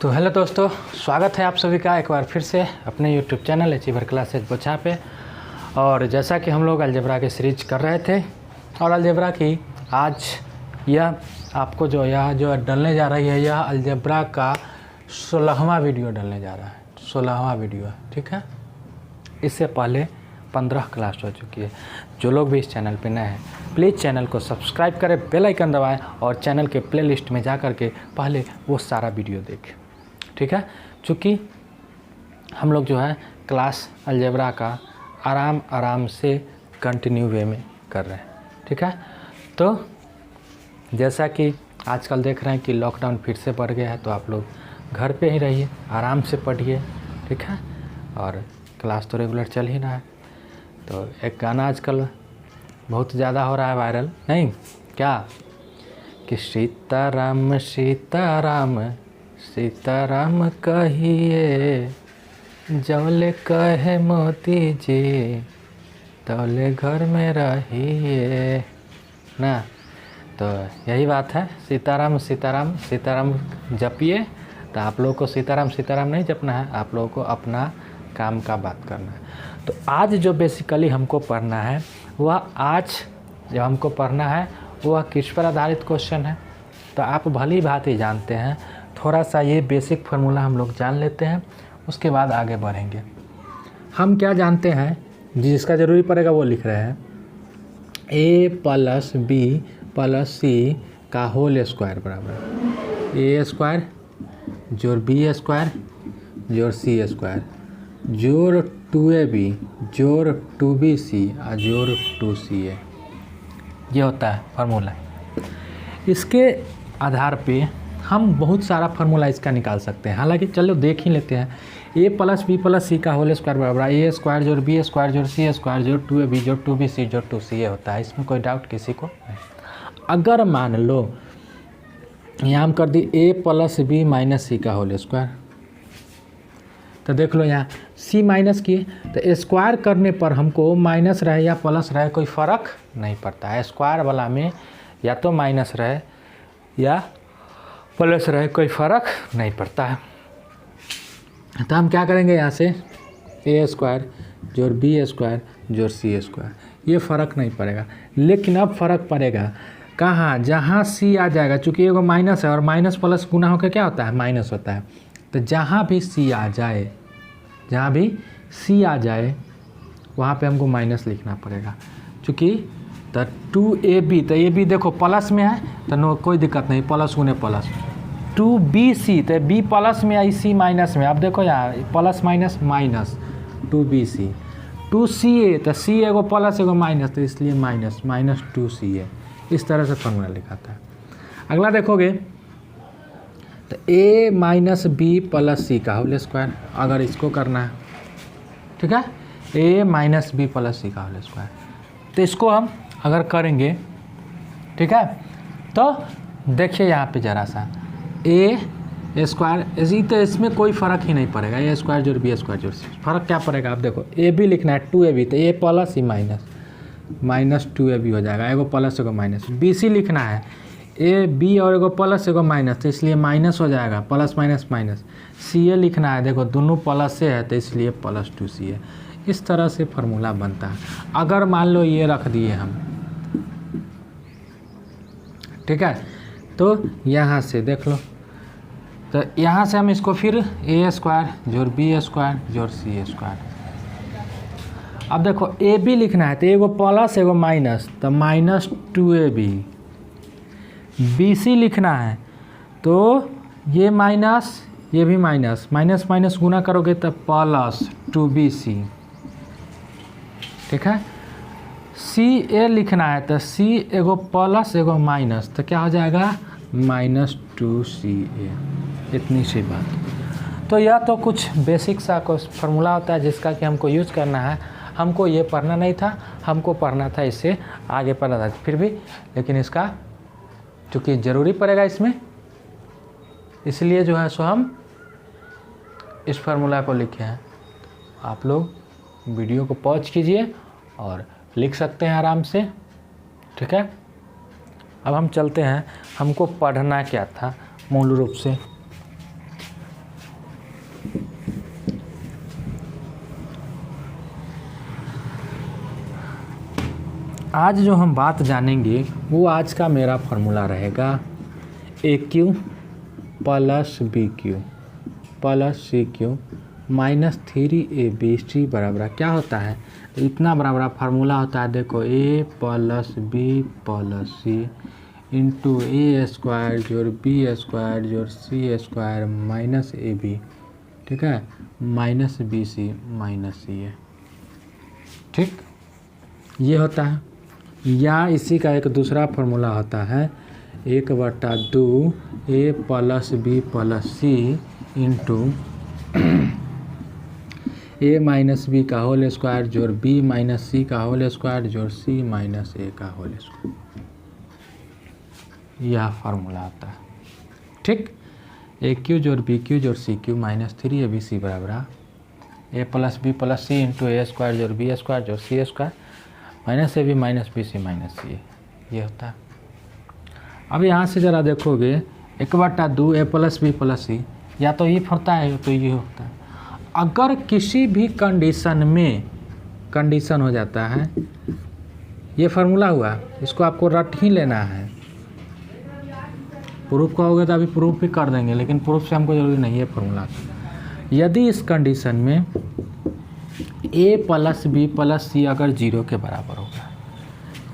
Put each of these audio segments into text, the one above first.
तो हेलो दोस्तों, स्वागत है आप सभी का एक बार फिर से अपने यूट्यूब चैनल अचीवर क्लासेज बोचा पे। और जैसा कि हम लोग अलजेब्रा के सीरीज कर रहे थे और अलजेब्रा की आज यह आपको जो डलने जा रही है, यह अलजेब्रा का 16वां वीडियो डलने जा रहा है। 16वां वीडियो है, ठीक है। इससे पहले 15 क्लास हो चुकी है। जो लोग भी इस चैनल पे नए हैं प्लीज़ चैनल को सब्सक्राइब करें, बेल आइकन दबाएं और चैनल के प्लेलिस्ट में जा कर के पहले वो सारा वीडियो देखें, ठीक है। चूँकि हम लोग जो है क्लास अलजेब्रा का आराम से कंटिन्यू वे में कर रहे हैं, ठीक है। तो जैसा कि आजकल देख रहे हैं कि लॉकडाउन फिर से बढ़ गया है, तो आप लोग घर पे ही रहिए, आराम से पढ़िए, ठीक है। और क्लास तो रेगुलर चल ही रहा है। तो एक गाना आजकल बहुत ज़्यादा हो रहा है वायरल, नहीं क्या, कि सीताराम सीताराम सीताराम कहिए, जौले कहे मोती जी तौले घर में रहिए ना। तो यही बात है, सीताराम सीताराम सीताराम जपिए। तो आप लोगों को सीताराम सीताराम नहीं जपना है, आप लोगों को अपना काम का बात करना है। तो आज जो बेसिकली हमको पढ़ना है वह किस पर आधारित क्वेश्चन है, तो आप भली भांति जानते हैं। थोड़ा सा ये बेसिक फार्मूला हम लोग जान लेते हैं, उसके बाद आगे बढ़ेंगे। हम क्या जानते हैं, जिसका ज़रूरी पड़ेगा वो लिख रहे हैं, a + b + c का होल स्क्वायर बराबर a स्क्वायर जोड़ b स्क्वायर जोड़ c स्क्वायर जोड़ 2ab जोड़ 2bc और जोड़ 2ca, ये होता है फार्मूला। इसके आधार पे हम बहुत सारा फार्मूला इसका निकाल सकते हैं। हालांकि चलो देख ही लेते हैं। a + b + c का होल स्क्वायर बराबर a स्क्वायर जोड़ b स्क्वायर जोड़ c स्क्वायर जोड़ 2ab जोड़ 2bc जोड़ 2ca होता है। इसमें कोई डाउट किसी को नहीं। अगर मान लो यहाँ हम कर दी a + b - c का होल स्क्वायर, तो देख लो यहाँ c माइनस किए, तो स्क्वायर करने पर हमको माइनस रहे या प्लस रहे कोई फ़र्क नहीं पड़ता है। स्क्वायर वाला में या तो माइनस रहे या प्लस रहे कोई फ़र्क नहीं पड़ता है। तो हम क्या करेंगे, यहाँ से a स्क्वायर जोड़ b स्क्वायर जोड़ c स्क्वायर, ये फ़र्क नहीं पड़ेगा। लेकिन अब फ़र्क पड़ेगा कहाँ, जहाँ c आ जाएगा। चूँकि एगो माइनस है और माइनस प्लस गुना होकर क्या होता है, माइनस होता है। तो जहाँ भी c आ जाए वहाँ पे हमको माइनस लिखना पड़ेगा। चूँकि तो 2ab, तो ab देखो प्लस में है तो नो कोई दिक्कत नहीं, प्लस गुने प्लस। 2bc, तो b प्लस में आई c माइनस में। अब देखो यहाँ plus minus minus 2bc। 2ca, तो c एगो प्लस एगो माइनस, तो इसलिए माइनस 2ca। इस तरह से फॉर्मूला लिखाता है। अगला देखोगे तो a - b + c का होल स्क्वायर, अगर इसको करना है, ठीक है, a - b + c का होल स्क्वायर। तो इसको हम अगर करेंगे, ठीक है, तो देखिए यहाँ पे ज़रा सा a स्क्वायर, इसी तो इसमें कोई फ़र्क ही नहीं पड़ेगा। a स्क्वायर जोड़ b स्क्वायर जोड़ c, फ़र्क क्या पड़ेगा। आप देखो a b लिखना है 2ab, तो a + c माइनस 2ab हो जाएगा, एगो प्लस एगो माइनस। bc लिखना है ए बी और एगो प्लस एगो माइनस, तो इसलिए माइनस हो जाएगा, प्लस माइनस माइनस। सी ए लिखना है, देखो दोनों प्लस से है तो इसलिए +2ca। इस तरह से फार्मूला बनता है। अगर मान लो ये रख दिए हम, ठीक है, तो यहाँ से देख लो, तो यहाँ से हम इसको फिर a स्क्वायर जोड़ b स्क्वायर जोड़ c स्क्वायर। अब देखो ए बी लिखना है, तो एगो प्लस एगो माइनस, तो -2ab। BC लिखना है, तो ये माइनस ये भी माइनस, माइनस माइनस गुना करोगे तो +2bc, ठीक है। CA लिखना है, तो C एगो प्लस एगो माइनस, तो क्या हो जाएगा -2ca। इतनी सी बात। तो यह तो कुछ बेसिक सा कुछ फार्मूला होता है जिसका कि हमको यूज़ करना है। हमको ये पढ़ना नहीं था, हमको पढ़ना था इससे आगे पढ़ना था, फिर भी लेकिन इसका चूँकि ज़रूरी पड़ेगा इसमें, इसलिए जो है सो हम इस फार्मूला को लिखे हैं। आप लोग वीडियो को पॉज कीजिए और लिख सकते हैं आराम से, ठीक है। अब हम चलते हैं, हमको पढ़ना क्या था मूल रूप से। आज जो हम बात जानेंगे वो आज का मेरा फॉर्मूला रहेगा a cube plus b cube plus c cube minus 3ab बराबर क्या होता है। तो इतना बराबर फार्मूला होता है, देखो ए plus b plus c into a square जोड़ बी स्क्वायर जोड़ c square minus a B, ठीक है, माइनस बी सी माइनस सी ए, ठीक, ये होता है। या इसी का एक दूसरा फार्मूला होता है 1/2 a plus b plus c into A minus B का होल स्क्वायर जोड़ बी माइनस सी का होल स्क्वायर जोड़ सी माइनस ए का होल स्क्वायर, यह फार्मूला आता है, ठीक। ए क्यू जोड़ बी क्यू जोड़ सी क्यू माइनस 3abc बराबर a plus b plus c into a square जोड़ बी स्क्वायर जोड़ c square minus a B minus b c minus c, ये होता है। अब यहाँ से ज़रा देखोगे 1/2 a plus b plus c, या तो ये होता है या तो ये होता है। अगर किसी भी कंडीशन में कंडीशन हो जाता है, ये फार्मूला हुआ, इसको आपको रट ही लेना है। प्रूफ कहोगे तो अभी प्रूफ भी कर देंगे, लेकिन प्रूफ से हमको जरूरी नहीं है फार्मूला। यदि इस कंडीशन में ए प्लस बी प्लस सी अगर 0 के बराबर होगा,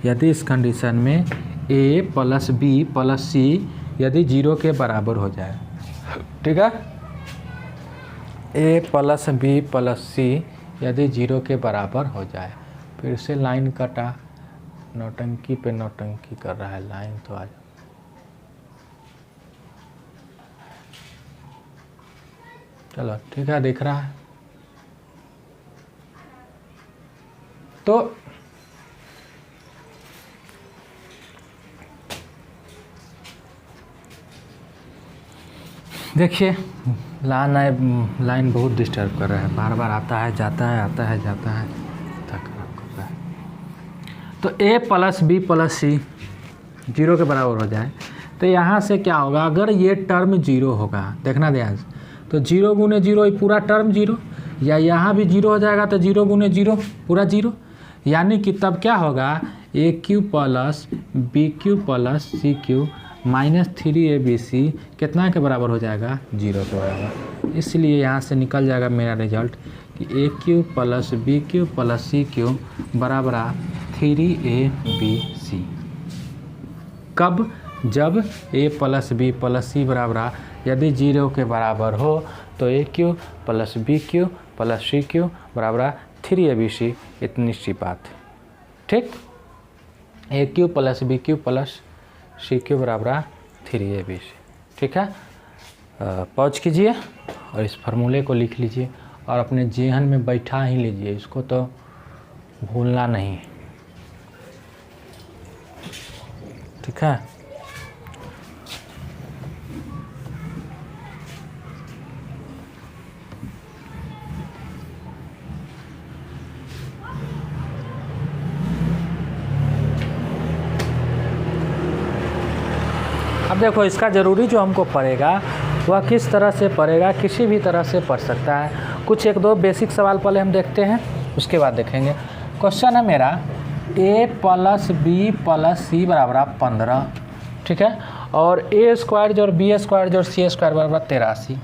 यदि इस कंडीशन में ए प्लस बी प्लस सी यदि 0 के बराबर हो जाए, ठीक है, ए प्लस बी प्लस सी यदि 0 के बराबर हो जाए, फिर से लाइन कटा, नौटंकी पे नौटंकी कर रहा है, लाइन तो आ जाए। चलो ठीक है, दिख रहा है। तो देखिए लाइन बहुत डिस्टर्ब कर रहा है, बार बार आता है जाता है, आता है जाता है, तक कर रहा है। तो ए प्लस बी प्लस सी 0 के बराबर हो जाए, तो यहाँ से क्या होगा, अगर ये टर्म 0 होगा, देखना ध्यान से, तो 0 गुने 0 ये पूरा टर्म 0, या यहाँ भी 0 हो जाएगा तो 0 गुने 0 पूरा 0, यानी कि तब क्या होगा, a cube plus b cube plus c cube minus 3abc कितना के बराबर हो जाएगा, 0 के बराबर। इसलिए यहाँ से निकल जाएगा मेरा रिजल्ट कि a cube plus b cube plus c cube बराबर 3abc। कब, जब a plus b plus c बराबर यदि 0 के बराबर हो, तो ए cube plus b cube plus c cube बराबर 3abc, इतनी सी बात, ठीक। A cube plus b cube plus c cube बराबर 3abc, ठीक है। पॉज कीजिए और इस फार्मूले को लिख लीजिए और अपने जेहन में बैठा ही लीजिए, इसको तो भूलना नहीं, ठीक है। अब देखो इसका ज़रूरी जो हमको पड़ेगा वह किस तरह से पड़ेगा, किसी भी तरह से पढ़ सकता है। कुछ एक दो बेसिक सवाल पहले हम देखते हैं, उसके बाद देखेंगे। क्वेश्चन है मेरा ए प्लस बी प्लस सी बराबर 15, ठीक है, और ए स्क्वायर जोड़ बी स्क्वायर जोड़ सी स्क्वायर बराबर 83,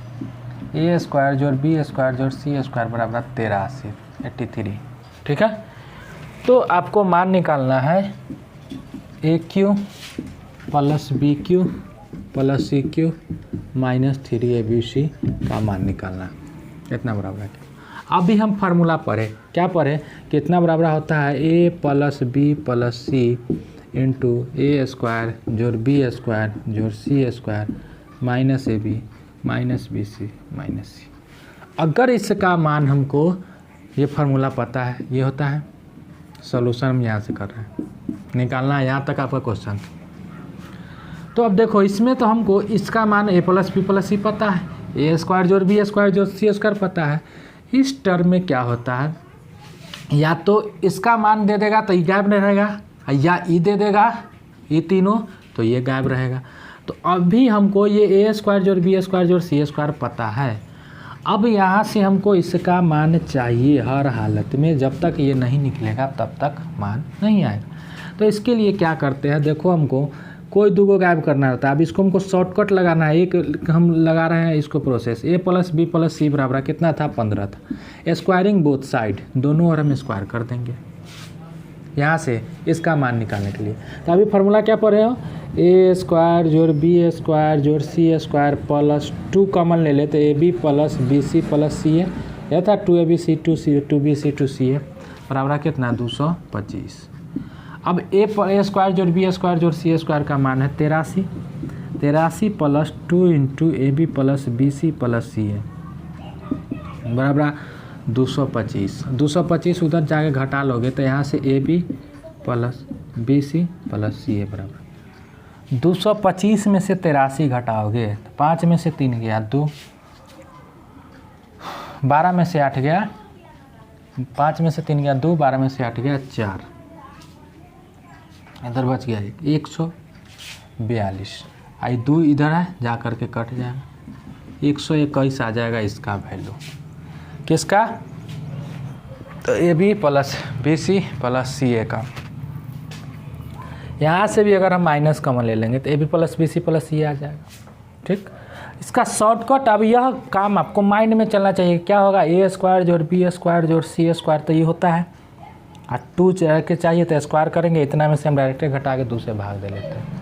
ए स्क्वायर जोड़ बी स्क्वायर जोड़ सी स्क्वायर बराबर 83, ठीक है। तो आपको मान निकालना है a cube plus b cube plus c cube minus 3abc का मान निकालना, कितना बराबर है। अभी हम फार्मूला पढ़े, क्या पढ़े, कितना बराबर होता है a plus b plus c into a square जोड़ बी स्क्वायर जोड़ c square minus a B minus b c minus c. अगर इसका मान हमको ये फार्मूला पता है, ये होता है, सॉल्यूशन हम यहाँ से कर रहे हैं, निकालना है यहाँ तक आपका क्वेश्चन। तो अब देखो इसमें तो हमको इसका मान ए प्लस बी प्लस सी पता है, ए स्क्वायर जोड़ बी स्क्वायर जोड़ सी स्क्वायर पता है। इस टर्म में क्या होता है, या तो इसका मान दे देगा तो ये गायब नहीं रहेगा, या ई दे देगा ये तीनों तो ये गायब रहेगा। तो अभी हमको ये ए स्क्वायर जोड़ बी स्क्वायर जोड़ सी स्क्वायर पता है। अब यहाँ से हमको इसका मान चाहिए हर हालत में, जब तक ये नहीं निकलेगा तब तक मान नहीं आएगा। तो इसके लिए क्या करते हैं, देखो हमको कोई दो को गायब करना रहता है। अब इसको हमको शॉर्टकट लगाना है, एक हम लगा रहे हैं इसको process a plus b plus c बराबर कितना था 15 था। स्क्वायरिंग बोथ साइड, दोनों ओर हम स्क्वायर कर देंगे यहाँ से इसका मान निकालने के लिए। तो अभी फार्मूला क्या पढ़े हो, ए स्क्वायर जोड़ बी स्क्वायर जोड़ सी स्क्वायर प्लस 2 कॉमन ले लेते a B plus B C plus C a, यह था 2ab 2b 2c ए बराबर कितना 225। अब ए स्क्वायर जोड़ बी स्क्वायर जोड़ सी स्क्वायर का मान है 83 plus 2 into a B plus B C plus C a बराबर 225 उधर जाके घटा लोगे तो यहाँ से a B plus B C plus C a बराबर 225 में से 83 घटाओगे तो 5 में से 3 गया 2, 12 में से 8 गया 5 में से 3 गया 2, 12 में से 8 गया 4, इधर बच गया 142। आई 2 इधर है जा कर के कट जाएगा 121 आ जाएगा इसका वैल्यू किसका, तो a B plus B C plus C a का। यहाँ से भी अगर हम माइनस कॉमन ले लेंगे तो a B plus B C plus C a आ जाएगा। ठीक, इसका शॉर्टकट अब यह काम आपको माइंड में चलना चाहिए। क्या होगा, ए स्क्वायर जोड़ बी स्क्वायर जोड़ सी स्क्वायर तो ये होता है, और 2 के चाहिए तो स्क्वायर करेंगे, इतना में से हम डायरेक्ट घटा के 2 से भाग दे लेते हैं।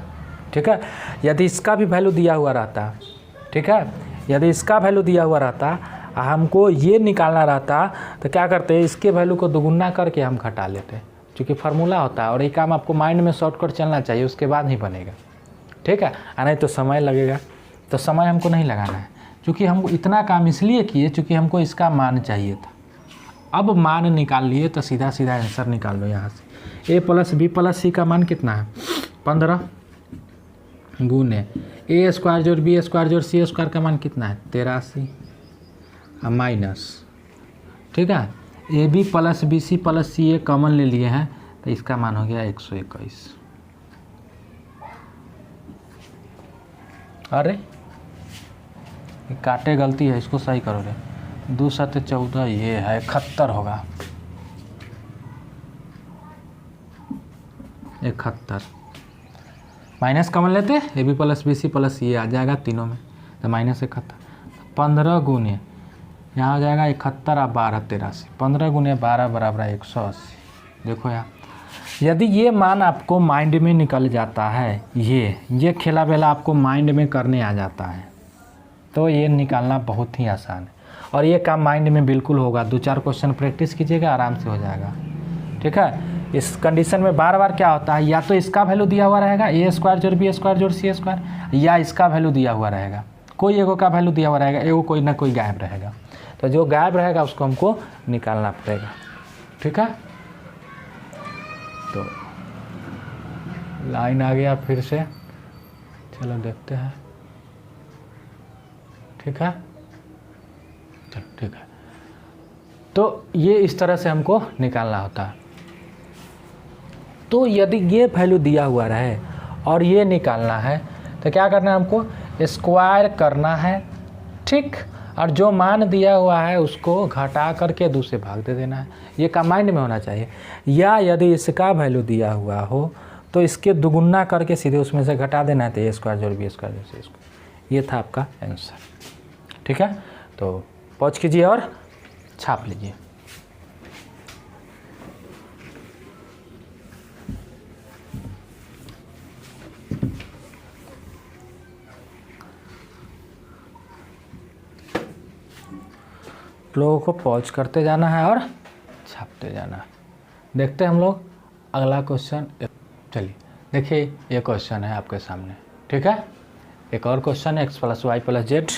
ठीक है, यदि इसका भी वैल्यू दिया हुआ रहता, ठीक है, यदि इसका वैल्यू दिया हुआ रहता हमको ये निकालना रहता तो क्या करते हैं, इसके वैल्यू को दोगुना करके हम घटा लेते हैं, क्योंकि फार्मूला होता है और ये काम आपको माइंड में शॉर्टकट चलना चाहिए, उसके बाद ही बनेगा। ठीक है, नहीं तो समय लगेगा, तो समय हमको नहीं लगाना है, क्योंकि हम इतना काम इसलिए किए क्योंकि हमको इसका मान चाहिए था। अब मान निकाल लिए तो सीधा सीधा आंसर निकाल लो यहाँ से। ए प्लस बी प्लस सी का मान कितना है 15 गुने ए स्क्वायर जोड़ बी स्क्वायर जोड़ सी स्क्वायर का मान कितना है 83 माइनस, ठीक है, A B plus B C plus C A common ले लिए हैं तो इसका मान हो गया 121। अरे काटे गलती है, इसको सही करो रे, 2 7 14 ये है 71 होगा 71। माइनस कॉमन लेते a B plus B C plus C a आ जाएगा तीनों में तो माइनस 71, 15 गुने यहाँ हो जाएगा 71 और 12 83, 15 गुने 12 बराबर 180। देखो यार, यदि ये मान आपको माइंड में निकल जाता है, ये खेला बेला आपको माइंड में करने आ जाता है तो ये निकालना बहुत ही आसान है और ये काम माइंड में बिल्कुल होगा। 2-4 क्वेश्चन प्रैक्टिस कीजिएगा, आराम से हो जाएगा। ठीक है, इस कंडीशन में बार बार क्या होता है, या तो इसका वैल्यू दिया हुआ रहेगा ए स्क्वायर जोड़ बी स्क्वायर जोड़ सी स्क्वायर, या इसका वैल्यू दिया हुआ रहेगा, कोई एगो का वैल्यू दिया हुआ रहेगा, एगो कोई ना कोई गायब रहेगा, तो जो गायब रहेगा उसको हमको निकालना पड़ेगा। ठीक है, तो लाइन आ गया फिर से, चलो देखते हैं। ठीक है, चलो ठीक है, तो ये इस तरह से हमको निकालना होता है। तो यदि ये वैल्यू दिया हुआ रहे और ये निकालना है तो क्या करना है, हमको स्क्वायर करना है। ठीक, और जो मान दिया हुआ है उसको घटा करके 2 से भाग दे देना है, ये कमांड में होना चाहिए। या यदि इसका वैल्यू दिया हुआ हो तो इसके दुगुना करके सीधे उसमें से घटा देना है, तो ए स्क्वायर जोड़ बी स्क्वायर जोड़ सी स्क्वायर, ये था आपका आंसर। ठीक है, तो पॉज कीजिए और छाप लीजिए। लोगों को पॉज करते जाना है और छापते जाना है। देखते हैं हम लोग अगला क्वेश्चन। चलिए देखिए, ये क्वेश्चन है आपके सामने। ठीक है, एक और क्वेश्चन है, X plus Y plus Z,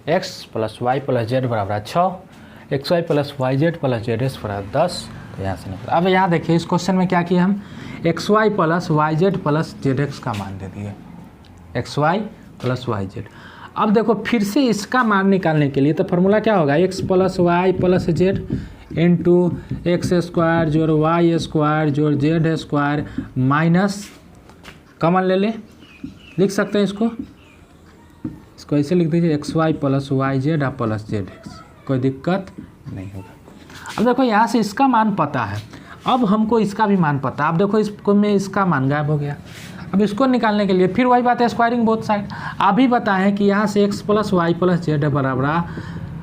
X plus Y plus Z बराबर 6, X Y plus Y Z plus Z X बराबर 10। तो यहाँ से निकला। अब यहाँ देखिए, इस क्वेश्चन में क्या किया हम, X Y plus Y Z plus Z X का मान दे दिए, X Y plus Y Z. अब देखो फिर से इसका मान निकालने के लिए तो फार्मूला क्या होगा, X plus Y plus Z into X square जोड़ वाई स्क्वायर जोड़ जेड स्क्वायर माइनस कॉमन ले ले, लिख सकते हैं इसको ऐसे लिख दीजिए, X Y plus Y Z और प्लस जेड एक्स, कोई दिक्कत नहीं होगा। अब देखो यहाँ से इसका मान पता है अब हमको इसका भी मान पता है। अब देखो इसको में इसका मान गायब हो गया। अब इसको निकालने के लिए फिर वही बात है, स्क्वायरिंग बोथ साइड। अभी बताएं कि यहाँ से x plus Y plus Z बराबर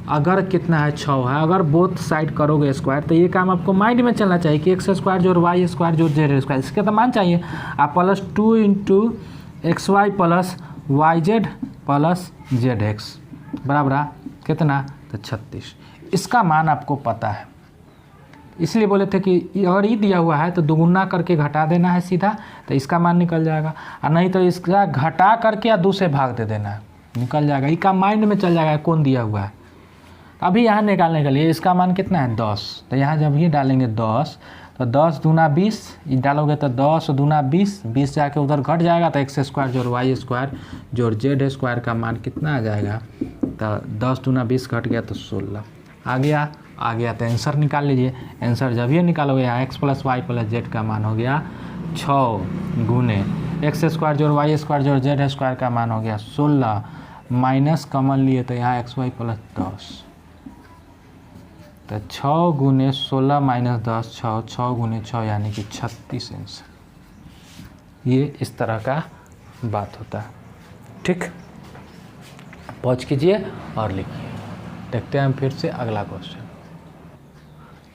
अगर कितना है 6 है, अगर बोथ साइड करोगे स्क्वायर तो ये काम आपको माइंड में चलना चाहिए कि एक्स स्क्वायर जोड़ वाई स्क्वायर जोड़ जेड स्क्वायर, इसके तो मान चाहिए। आप plus 2 into X Y plus Y Z plus Z X बराबर कितना, तो 36। इसका मान आपको पता है, इसलिए बोले थे कि अगर ये दिया हुआ है तो दोगुना करके घटा देना है सीधा, तो इसका मान निकल जाएगा। और नहीं तो इसका घटा करके या 2 से भाग दे देना है, निकल जाएगा। इसका माइंड में चल जाएगा कौन दिया हुआ है। अभी यहाँ निकालने के लिए इसका मान कितना है 10, तो यहाँ जब ये डालेंगे 10 तो 10 दूना 20, ये डालोगे तो 10 दूना 20, 20 जाके उधर घट जाएगा तो एक्स स्क्वायर जोड़ वाई स्क्वायर जोड़ जेड स्क्वायर का मान कितना आ जाएगा, तो 10 दूना 20 घट गया तो 16 आ गया। तो आंसर निकाल लीजिए। आंसर जब ये निकालोगे यहाँ X plus Y plus Z का मान हो गया 6 गुने एक्स स्क्वायर जोड़ वाई स्क्वायर जोड़ जेड स्क्वायर का मान हो गया 16, माइनस कॉमन लिए तो यहाँ एक्स वाई प्लस 10, तो 6 गुने 16 माइनस 10 6 गुने 6 यानी कि 36 आंसर। ये इस तरह का बात होता है। ठीक, पॉज कीजिए और लिखिए। देखते हैं हम फिर से अगला क्वेश्चन।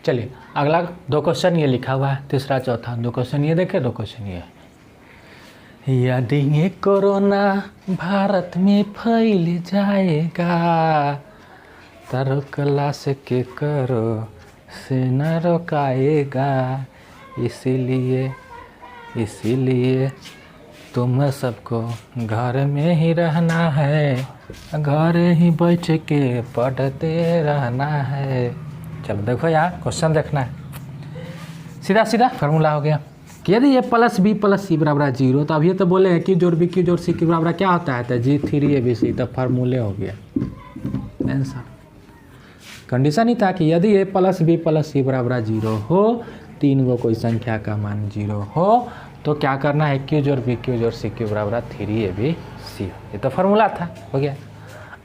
चलिए अगला 2 क्वेश्चन ये लिखा हुआ है, तीसरा चौथा 2 क्वेश्चन ये देखें, 2 क्वेश्चन ये। यदि ये कोरोना भारत में फैल जाएगा तो रोकला से के करो से न रोकाएगा, इसीलिए तुम सबको घर में ही रहना है, घर ही बैठ के पढ़ते रहना है। चलो देखो यहाँ क्वेश्चन देखना है, सीधा फार्मूला हो गया कि यदि ये प्लस बी प्लस सी बराबर 0, तो अब ये तो बोले हैं कि जोड़ बी क्यू जोड़ सी के बराबर क्या होता है, तो G3ABC, तो फार्मूले हो गया आंसर। कंडीशन ही था कि यदि ए प्लस बी प्लस सी बराबर 0 हो, 3 गो कोई संख्या का मान 0 हो, तो क्या करना है, क्यू जोड़ बी क्यू जोड़ सी क्यू बराबर 3ABC। ये तो फार्मूला था, हो गया।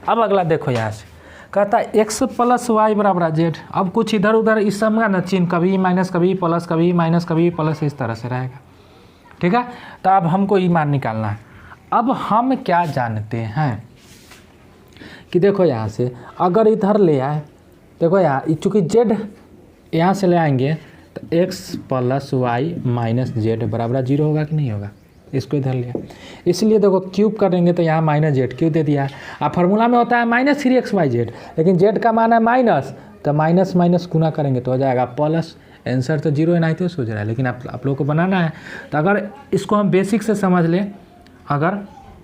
अब अगला देखो यहाँ से कहता है एक्स प्लस वाई बराबर जेड। अब कुछ इधर उधर इस सब का न चिन्ह, कभी माइनस कभी प्लस कभी माइनस कभी प्लस, इस तरह से रहेगा। ठीक है, तो अब हमको ये मान निकालना है। अब हम क्या जानते हैं कि देखो यहाँ से अगर इधर ले आए, देखो यहाँ चूँकि जेड यहाँ से ले आएंगे तो X plus Y minus Z बराबर 0 होगा कि नहीं होगा, इसको इधर लिया। इसलिए देखो क्यूब करेंगे तो यहाँ माइनस जेड क्यों दे दिया है। अब फार्मूला में होता है -3xyz, लेकिन जेड का मान है माइनस, तो माइनस माइनस गुना करेंगे तो हो जाएगा प्लस। आंसर तो 0 नहीं तो सोच रहा है, लेकिन आप लोगों को बनाना है। तो अगर इसको हम बेसिक से समझ लें अगर,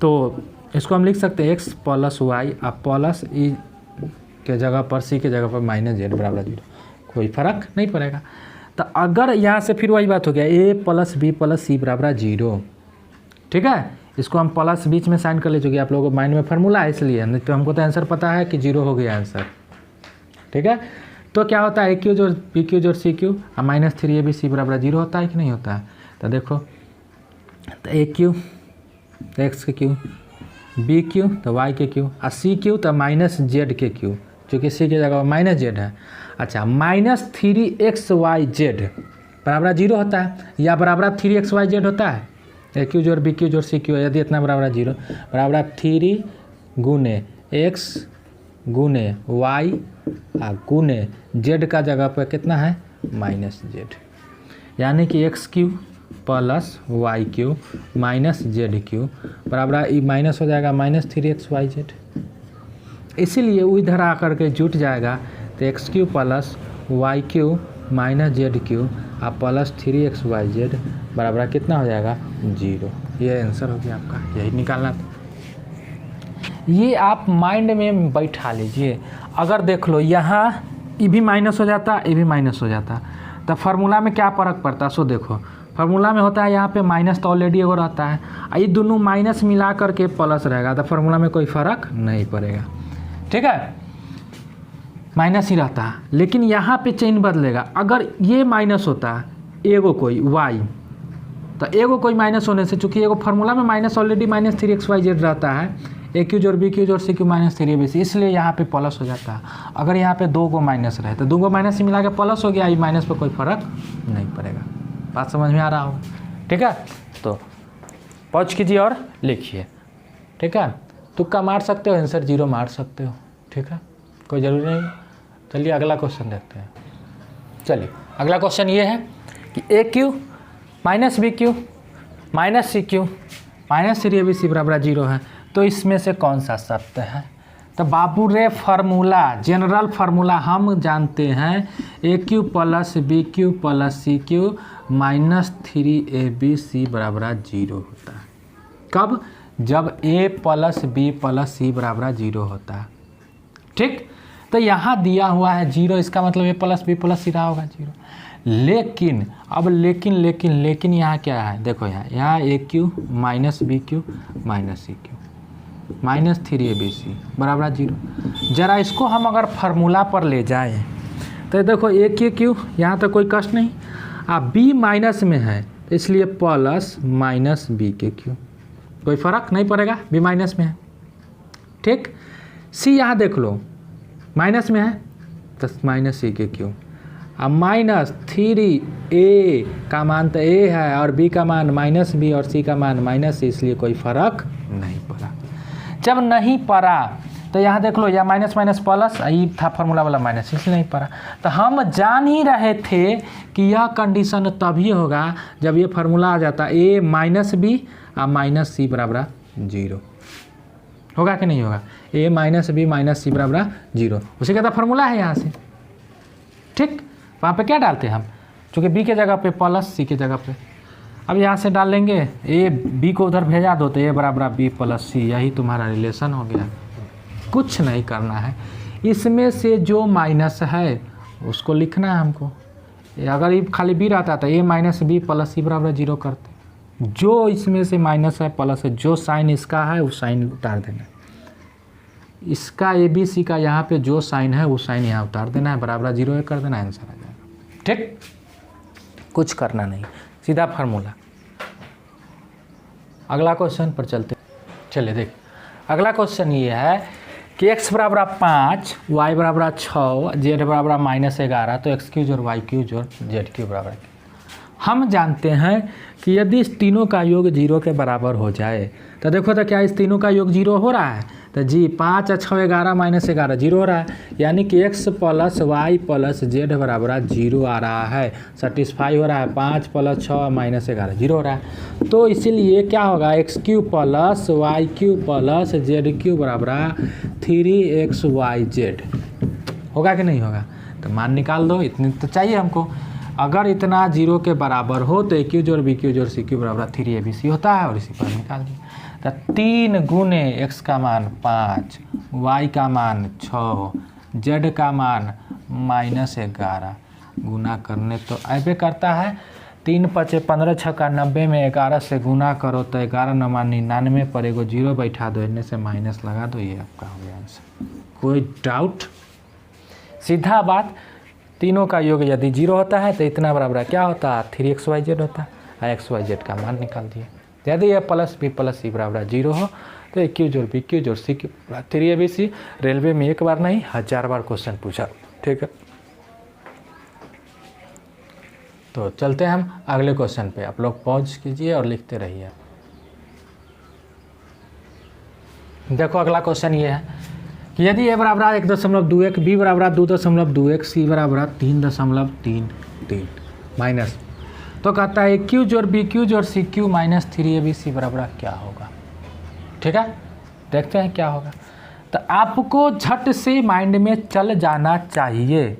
तो इसको हम लिख सकते हैं एक्स प्लस वाई, आप प्लस ई के जगह पर सी के जगह पर माइनस जेड बराबर 0, कोई फ़र्क नहीं पड़ेगा। तो अगर यहाँ से फिर वही बात हो गया ए प्लस बी प्लस सी बराबर 0। ठीक है, इसको हम प्लस बीच में साइन कर ले चुके, आप लोगों को माइंड में फार्मूला है इसलिए, नहीं तो हमको तो आंसर पता है कि 0 हो गया आंसर। ठीक है, तो क्या होता है, ए क्यू जोड़ बी क्यू जोड़ सी क्यू और -3ABC बराबर 0 होता है कि नहीं होता है। तो देखो, तो ए क्यू तो एक्स के क्यू, बी क्यू तो वाई के क्यू और सी क्यू तो माइनस जेड के क्यू, चूँकि सी की जगह माइनस जेड है। अच्छा, -3xyz बराबर 0 होता है या बराबर 3xyz होता है। ए क्यू जोड़ बी क्यू जोड़ सी क्यू, यदि इतना बराबर 0 बराबर 3 गुने एक्स गुने वाई गुने जेड का जगह पर कितना है माइनस जेड, यानी कि X cube plus Y cube minus Z cube बराबर ई माइनस हो जाएगा -3xyz। इसीलिए वो इधर आकर के जुट जाएगा, तो X cube plus Y cube minus Z cube और प्लस 3xyz बराबर कितना हो जाएगा 0। ये आंसर हो गया आपका, यही निकालना था। ये आप माइंड में बैठा लीजिए। अगर देख लो यहाँ ये भी माइनस हो जाता, ये भी माइनस हो जाता, तो फार्मूला में क्या फ़र्क पड़ता है। सो देखो फार्मूला में होता है यहाँ पे माइनस तो ऑलरेडी एगो रहता है, ये दोनों माइनस मिला करके प्लस रहेगा, तो फार्मूला में कोई फ़र्क नहीं पड़ेगा। ठीक है, माइनस ही रहता है, लेकिन यहाँ पे चिन्ह बदलेगा। अगर ये माइनस होता है एगो कोई वाई, तो एगो कोई माइनस होने से, चूँकि एगो फार्मूला में माइनस ऑलरेडी -3xyz रहता है, ए क्यू जोड़ बी क्यू जोड़ सी क्यू माइनस 3ab, इसलिए यहाँ पे प्लस हो जाता है। अगर यहाँ पे 2 को माइनस रहे तो 2 को माइनस से मिला के प्लस हो गया, ये माइनस पे कोई फर्क नहीं पड़ेगा। बात समझ में आ रहा होगा, ठीक है। तो पॉज कीजिए और लिखिए, ठीक है। तुक्का मार सकते हो, आंसर 0 मार सकते हो, ठीक है, कोई ज़रूरी नहीं। चलिए अगला क्वेश्चन देखते हैं। चलिए अगला क्वेश्चन ये है कि a cube minus b cube minus c cube minus 3ab बराबर 0 है, तो इसमें से कौन सा सत्य है। तो बाबू रे फार्मूला, जनरल फार्मूला हम जानते हैं, a cube plus b cube plus c cube minus 3ab बराबर 0 होता है। कब? जब a plus b plus c बराबर 0 होता है, ठीक। तो यहाँ दिया हुआ है 0, इसका मतलब a प्लस बी प्लस सी रहा होगा 0। लेकिन अब लेकिन यहाँ क्या है, देखो यहाँ a cube minus b cube minus c cube minus 3ab बराबर 0। ज़रा इसको हम अगर फार्मूला पर ले जाएं तो देखो ए के क्यू, यहाँ तो कोई कष्ट नहीं, अब बी माइनस में है इसलिए प्लस माइनस बी के क्यू, कोई फ़र्क नहीं पड़ेगा, बी माइनस में है, ठीक। सी यहाँ देख लो माइनस में है तो माइनस सी के क्यू, अब माइनस 3a का मान तो a है और b का मान माइनस b और c का मान माइनस c, इसलिए कोई फ़र्क नहीं पड़ा। जब नहीं पड़ा तो यहाँ देख लो, या माइनस माइनस प्लस, ये था फार्मूला वाला माइनस, इसलिए नहीं पड़ा। तो हम जान ही रहे थे कि यह कंडीशन तभी होगा जब ये फार्मूला आ जाता a माइनस बी और माइनस सी बराबर 0, होगा कि नहीं होगा, a माइनस बी माइनस सी बराबर 0, उसी का तो फार्मूला है यहाँ से, ठीक। वहाँ पे क्या डालते हैं हम, चूँकि b के जगह पे प्लस c के जगह पे, अब यहाँ से डाल लेंगे a, b को उधर भेजा दो तो a बराबर b प्लस सी, यही तुम्हारा रिलेशन हो गया। कुछ नहीं करना है, इसमें से जो माइनस है उसको लिखना है हमको। अगर ये खाली b रहता तो a minus B plus c बराबर 0 करते, जो इसमें से माइनस है प्लस है, जो साइन इसका है वो साइन उतार देना, इसका ए बी सी का यहाँ पे जो साइन है वो साइन यहाँ उतार देना है, बराबर 0 कर देना, आंसर आ जाएगा, ठीक। कुछ करना नहीं, सीधा फार्मूला। अगला क्वेश्चन पर चलते, चलिए देख। अगला क्वेश्चन ये है कि x बराबर 5, y बराबर 6, z बराबर -11, तो एक्स क्यूज और वाई क्यूज और जेड क्यू बराबर। हम जानते हैं कि यदि इस तीनों का योग 0 के बराबर हो जाए तो देखो तो क्या इस तीनों का योग 0 हो रहा है, तो जी 5 6 11 -11 0 हो रहा है, यानी कि x plus Y plus Z बराबर 0 आ रहा है, सेटिस्फाई हो रहा है, 5 प्लस 6 -11 0 हो रहा है। तो इसीलिए क्या होगा, X cube plus Y cube plus Z cube बराबर 3xyz होगा कि नहीं होगा। तो मान निकाल दो, इतनी तो चाहिए हमको। अगर इतना 0 के बराबर हो तो ए क्यू जोड़ बी क्यू जोड़ सी क्यू बराबर 3abc होता है, और इसी पर निकाल दिया। तो 3 गुने x का मान 5, y का मान 6, z का मान -11 गुना करने तो ऐसे करता है, 3 5 15 6 का 90 में 11 से गुना करो तो 11 9 99 पर एगो 0 बैठा दो, इनमें से माइनस लगा दो, ये आपका हो गया आंसर। कोई डाउट? सीधा बात, तीनों का योग यदि 0 होता है तो इतना बराबर क्या होता है, 3xyz होता है, xyz का मान निकाल दिए। यदि ये प्लस बी प्लस सी बराबर 0 हो तो ए क्यू जोड़ बी क्यू जोड़ सी क्यू 3abc। रेलवे में एक बार नहीं 1000 बार क्वेश्चन पूछा, ठीक है। तो चलते हैं हम अगले क्वेश्चन पे, आप लोग पॉज कीजिए और लिखते रहिए। देखो अगला क्वेश्चन ये है कि यदि ए बराबर 1.21, बी बराबर 2.21, सी बराबर 3.33 माइनस, तो कहता है क्यू जोड़ बी क्यू जोड़ सी क्यू माइनस 3abc बराबर क्या होगा, ठीक है। देखते हैं क्या होगा। तो आपको झट से माइंड में चल जाना चाहिए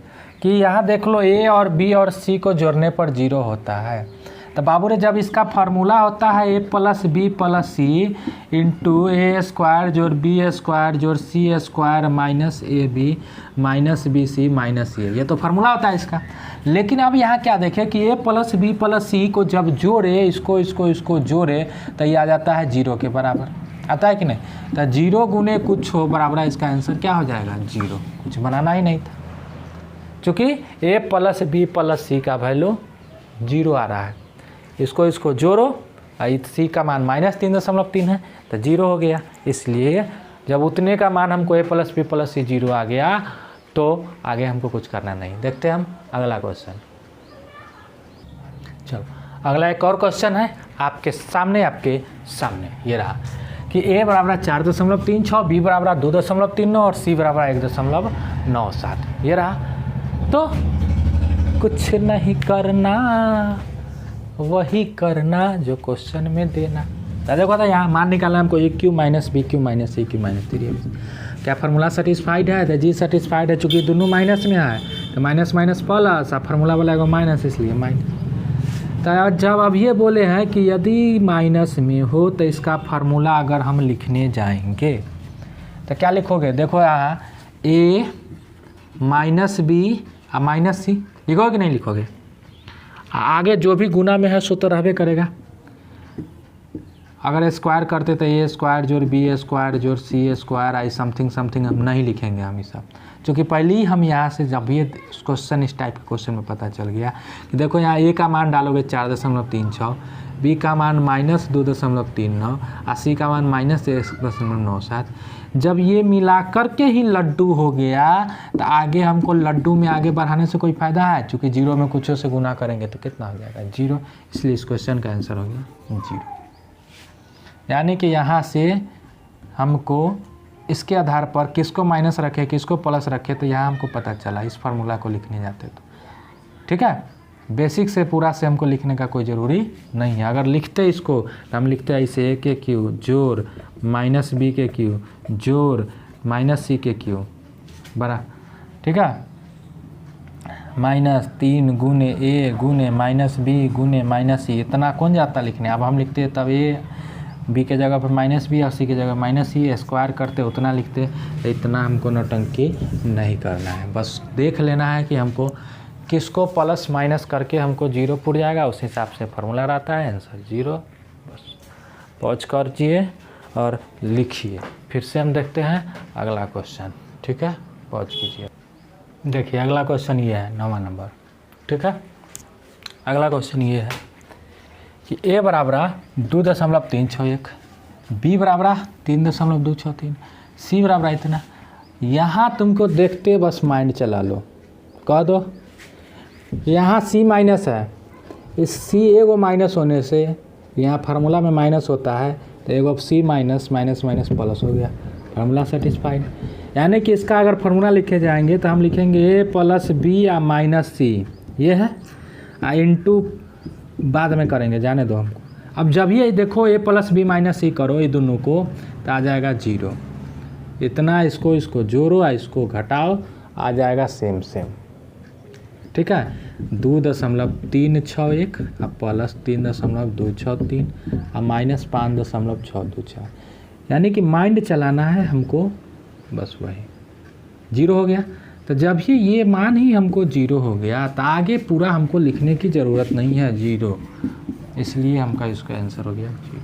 कि यहाँ देख लो ए और बी और सी को जोड़ने पर 0 होता है। तो बाबू रे जब इसका फार्मूला होता है a plus b plus c into a square जोड़ बी स्क्वायर जोड़ c square minus a B minus b c minus a, ये तो फार्मूला होता है इसका। लेकिन अब यहाँ क्या देखें कि ए प्लस बी प्लस सी को जब जोड़े, इसको जोड़े तो ये आ जाता है 0 के बराबर, आता है कि नहीं। तो 0 गुने कुछ हो बराबर, इसका आंसर क्या हो जाएगा 0, कुछ बनाना ही नहीं था, चूँकि ए प्लस बी प्लस सी का वैल्यू 0 आ रहा है। इसको जोड़ो सी का मान -3.3 है तो 0 हो गया। इसलिए जब उतने का मान हमको a + b + c 0 आ गया तो आगे हमको कुछ करना नहीं। देखते हैं हम अगला क्वेश्चन। चलो अगला एक और क्वेश्चन है आपके सामने ये रहा कि a बराबर 4.36, b बराबर 2.39 और c बराबर 1.97 ये रहा। तो कुछ नहीं करना, वही करना जो क्वेश्चन में देना। तो देखो था यहाँ मान निकालना हमको a Q minus b Q minus c Q minus 3। क्या फार्मूला सेटिस्फाइड है? तो जी सेटिस्फाइड है, चूँकि दोनों माइनस में है तो माइनस माइनस प्लस, फार्मूला बोला माइनस इसलिए माइनस। तो जब अब ये बोले हैं कि यदि माइनस में हो तो इसका फार्मूला अगर हम लिखने जाएंगे तो क्या लिखोगे? देखो यहाँ a minus b minus c लिखोगे कि नहीं लिखोगे? आगे जो भी गुना में है सो तो रहबे करेगा। अगर स्क्वायर करते तो a स्क्वायर जोड़ b स्क्वायर जोड़ c स्क्वायर आई समथिंग समथिंग हम नहीं लिखेंगे हम ये सब, क्योंकि पहले ही हम यहाँ से जब ये क्वेश्चन इस टाइप के क्वेश्चन में पता चल गया कि देखो यहाँ a का मान डालोगे 4.36, b का मान -2.39 और c का मान -1.97। जब ये मिला करके ही लड्डू हो गया तो आगे हमको लड्डू में आगे बढ़ाने से कोई फ़ायदा है? क्योंकि 0 में कुछ से गुना करेंगे तो कितना हो जाएगा? 0। इसलिए इस क्वेश्चन का आंसर हो गया 0। यानी कि यहाँ से हमको इसके आधार पर किसको माइनस रखे किसको प्लस रखे तो यहाँ हमको पता चला इस फार्मूला को लिखने जाते तो। ठीक है, बेसिक से पूरा से हमको लिखने का कोई ज़रूरी नहीं है। अगर लिखते इसको तो हम लिखते हैं इसे a के क्यू जोड़ माइनस b के क्यू जोड़ माइनस c के क्यू बड़ा, ठीक है, -3 गुने a गुने -b गुने -c। इतना कौन जाता लिखने? अब हम लिखते हैं तब a b के जगह पर -b और c के जगह -c स्क्वायर करते उतना लिखते। तो इतना हमको नौटंकी नहीं करना है, बस देख लेना है कि हमको किसको प्लस माइनस करके हमको 0 पुट जाएगा, उस हिसाब से फार्मूला रहता है, आंसर 0। बस पॉज कीजिए और लिखिए। फिर से हम देखते हैं अगला क्वेश्चन। ठीक है, पॉज कीजिए। देखिए अगला क्वेश्चन ये है 9वां नंबर। ठीक है, अगला क्वेश्चन ये है कि a बराबर 2.361, b बराबर 3.263, c बराबर इतना। यहाँ तुमको देखते बस माइंड चला लो, कह दो यहाँ c माइनस है, इस c एगो माइनस होने से यहाँ फार्मूला में माइनस होता है तो एगो c minus minus minus plus हो गया, फार्मूला सेटिस्फाइड। यानी कि इसका अगर फार्मूला लिखे जाएंगे तो हम लिखेंगे a + b या -c, ये है इंटू बाद में करेंगे, जाने दो हमको। अब जब ये देखो a + b - c करो ये दोनों को तो आ जाएगा 0। इतना इसको जोड़ो और इसको घटाओ, आ जाएगा सेम। ठीक है, 2.361 और +3.263 और -5.624। यानी कि माइंड चलाना है हमको, बस वही 0 हो गया। तो जब ही ये मान ही हमको 0 हो गया तो आगे पूरा हमको लिखने की ज़रूरत नहीं है 0, इसलिए हमका इसका आंसर हो गया 0।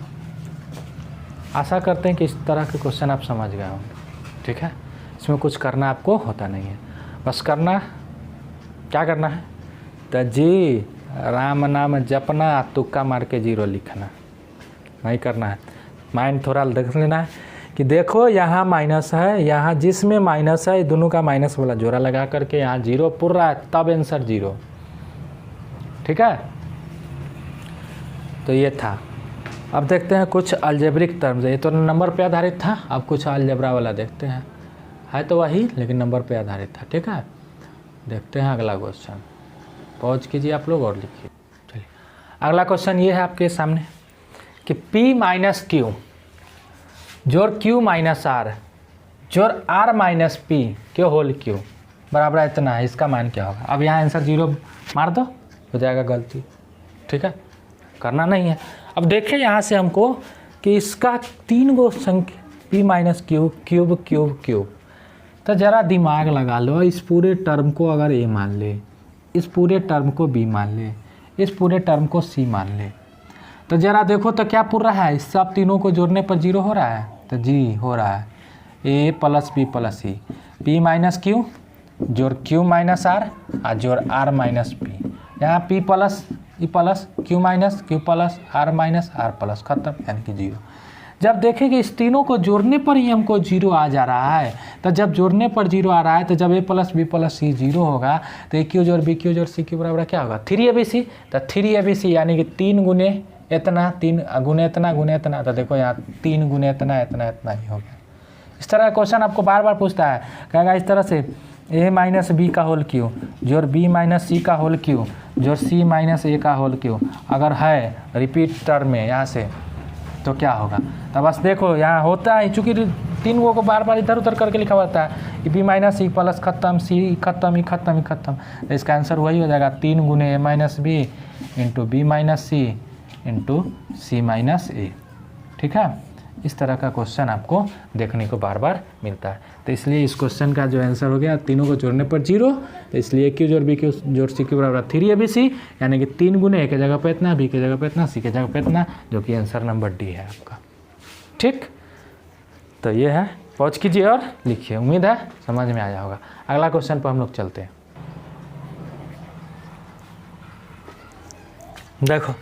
आशा करते हैं कि इस तरह के क्वेश्चन आप समझ गए होंगे। ठीक है, इसमें कुछ करना आपको होता नहीं है, बस करना क्या करना है तो जी राम नाम जपना, तुक्का मार के 0 लिखना नहीं करना है। माइंड थोड़ा देख लेना है कि देखो यहाँ माइनस है, यहाँ जिसमें माइनस है दोनों का माइनस वाला जोड़ा लगा करके यहाँ 0 पुर रहा है तब आंसर 0। ठीक है, तो ये था। अब देखते हैं कुछ अलजेब्रिक टर्म्स। ये तो नंबर पे आधारित था, अब कुछ अलजेब्रा वाला देखते हैं। है तो वही लेकिन नंबर पे आधारित था। ठीक है, देखते हैं अगला क्वेश्चन। पॉज कीजिए आप लोग और लिखिए। चलिए अगला क्वेश्चन ये है आपके सामने कि p - q जोड़ q - r जोड़ r - p के होल क्यू बराबर इतना है, इसका मान क्या होगा? अब यहाँ आंसर 0 मार दो, हो जाएगा गलती। ठीक है, करना नहीं है। अब देखिए यहाँ से हमको कि इसका 3 गो संख्या p - q cube cube cube. तो ज़रा दिमाग लगा लो, इस पूरे टर्म को अगर a मान ले, इस पूरे टर्म को b मान ले, इस पूरे टर्म को c मान ले, तो ज़रा देखो तो क्या पूरा है? इस सब तीनों को जोड़ने पर 0 हो रहा है, तो जी हो रहा है a + b + c। p - q जोड़ q - r और जोड़ r - p। यहाँ p + E plus Q minus Q plus R minus R plus, खत्म, यानी कि 0। जब देखेंगे इस तीनों को जोड़ने पर ही हमको 0 आ जा रहा है, तो जब जोड़ने पर 0 आ रहा है, तो जब a प्लस बी प्लस सी 0 होगा तो ए क्यू जोड़ बी क्यू जोड़ सी क्यू बराबर क्या होगा 3abc। तो 3abc यानी कि 3 गुने इतना, 3 गुने इतना, तो देखो यहाँ 3 गुने इतना इतना इतना ही हो गया। इस तरह का क्वेश्चन आपको बार बार पूछता है, कहेगा इस तरह से a माइनस बी का होल क्यू जोड़ b माइनस सी का होल क्यू जोड़ c माइनस ए का होल क्यू अगर है रिपीट टर्म में यहाँ से, तो क्या होगा। तो बस देखो यहाँ होता है, चूँकि 3 को बार बार इधर उधर करके लिखा होता है कि बी माइनस सी प्लस खत्म, सी खत्म, ई खत्म, ई खत्म, तो इसका आंसर वही हो जाएगा 3 गुने a minus b into B minus c into C minus a. ठीक है, इस तरह का क्वेश्चन आपको देखने को बार बार मिलता है। तो इसलिए इस क्वेश्चन का जो आंसर हो गया, तीनों को जोड़ने पर 0, तो इसलिए क्यू जोड़ बी क्यू जोड़ सी क्यू बराबर 3abc, यानी कि 3 गुने ए के जगह पे इतना, बी के जगह पे इतना, सी के जगह पे इतना, जो कि आंसर नंबर डी है आपका। ठीक, तो ये है, पॉज कीजिए और लिखिए, उम्मीद है समझ में आया होगा। अगला क्वेश्चन पर हम लोग चलते हैं। देखो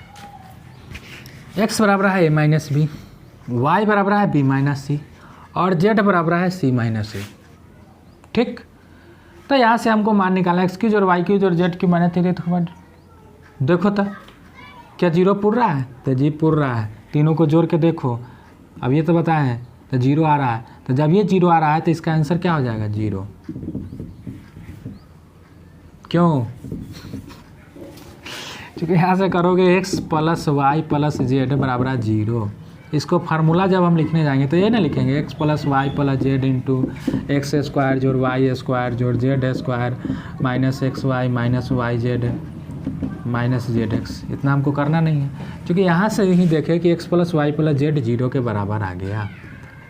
x बराबर है a माइनस बी, y बराबर है b माइनस सी और z बराबर है c माइनस ए। ठीक, तो यहाँ से हमको मान निकालना एक्स क्यूज और वाई क्यूज और जेड क्यू माइनस 3। तो देखो तो क्या 0 पुर रहा है, तो जी पुर रहा है। तीनों को जोड़ के देखो, अब ये तो बताए हैं, तो 0 आ रहा है, तो जब ये 0 आ रहा है तो इसका आंसर क्या हो जाएगा 0। क्यों, क्योंकि यहाँ से करोगे x plus Y plus Z बराबर 0। इसको फार्मूला जब हम लिखने जाएंगे तो ये ना लिखेंगे x plus Y plus Z into X square जोड़ वाई स्क्वायर जोड़ Z square minus X Y minus Y Z minus Z X. इतना हमको करना नहीं है, क्योंकि यहाँ से ही देखें कि x plus Y plus Z 0 के बराबर आ गया।